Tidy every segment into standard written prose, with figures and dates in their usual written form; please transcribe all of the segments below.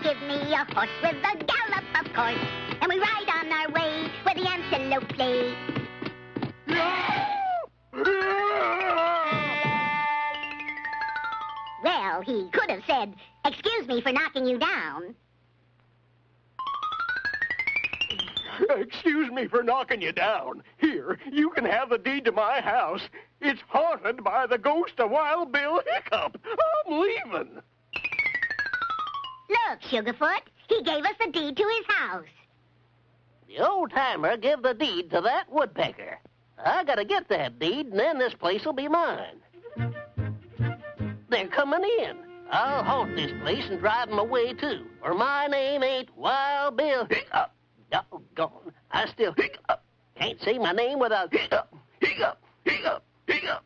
give me a horse with a gallop, of course. And we ride on our way where the antelope play. Well, he could have said, "Excuse me for knocking you down." Excuse me for knocking you down. Here, you can have the deed to my house. It's haunted by the ghost of Wild Bill Hiccup. I'm leaving. Look, Sugarfoot, he gave us the deed to his house. The old-timer give the deed to that woodpecker. I gotta get that deed, and then this place will be mine. They're coming in. I'll haunt this place and drive them away, too, or my name ain't Wild Bill Hiccup. Doggone, I still hiccup. Can't say my name without hiccup, hiccup, hiccup, hiccup.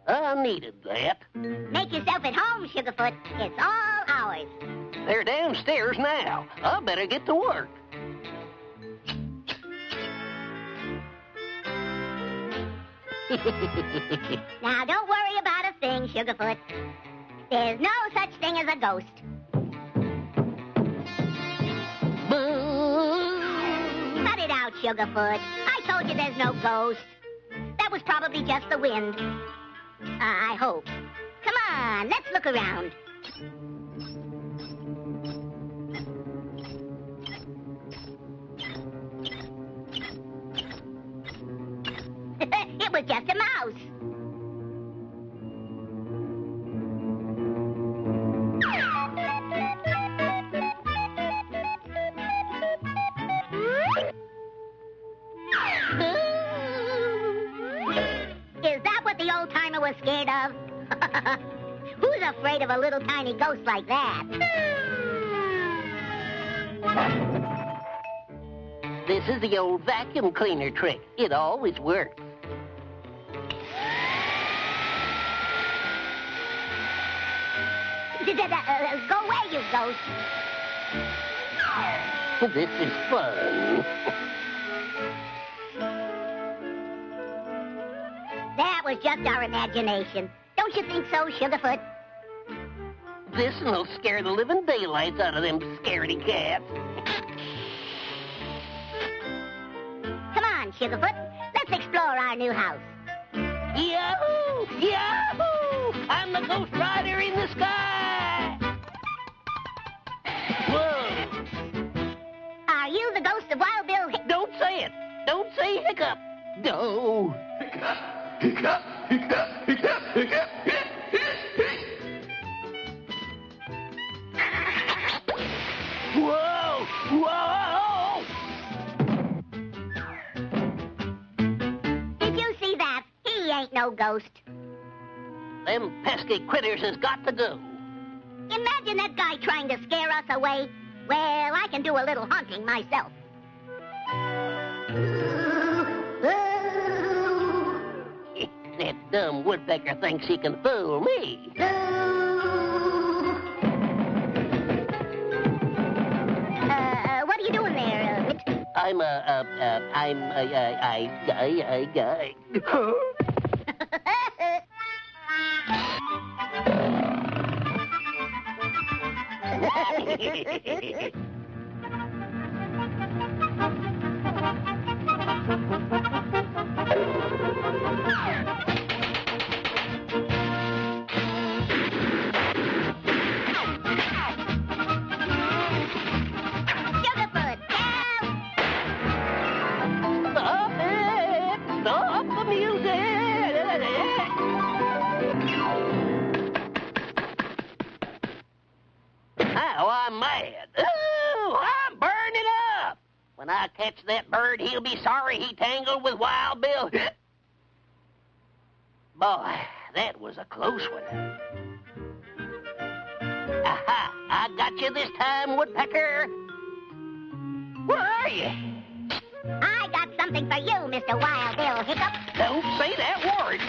I needed that. Make yourself at home, Sugarfoot. It's all ours. They're downstairs now. I better get to work. Now, don't worry about a thing, Sugarfoot. There's no such thing as a ghost. Cut it out, Sugarfoot. I told you there's no ghost. That was probably just the wind. I hope. Come on, let's look around. It was just a mouse. Is that what the old-timer was scared of? Who's afraid of a little tiny ghost like that? This is the old vacuum cleaner trick. It always works. Go away, you ghost. This is fun. That was just our imagination. Don't you think so, Sugarfoot? This'll scare the living daylights out of them scaredy cats. Come on, Sugarfoot. Let's explore our new house. Yahoo! Yahoo! I'm the ghost rider in the sky! Whoa! Are you the ghost of Wild Bill Hiccup? Don't say it! Don't say Hiccup! No! Hiccup, hiccup, hiccup, hiccup, hiccup, Whoa! Whoa! Did you see that? He ain't no ghost. Them pesky critters has got to go. Imagine that guy trying to scare us away. Well, I can do a little haunting myself. That dumb woodpecker thinks he can fool me. What are you doing there, Mitch? Sugarfoot, help! Stop it! Stop the music! Now I'm mad. Ooh, I'm burning up! When I catch that bird, he'll be sorry he tangled with Wild Bill. Boy, that was a close one. Aha! I got you this time, Woodpecker. Where are you? I got something for you, Mr. Wild Bill Hiccup. Don't say that word.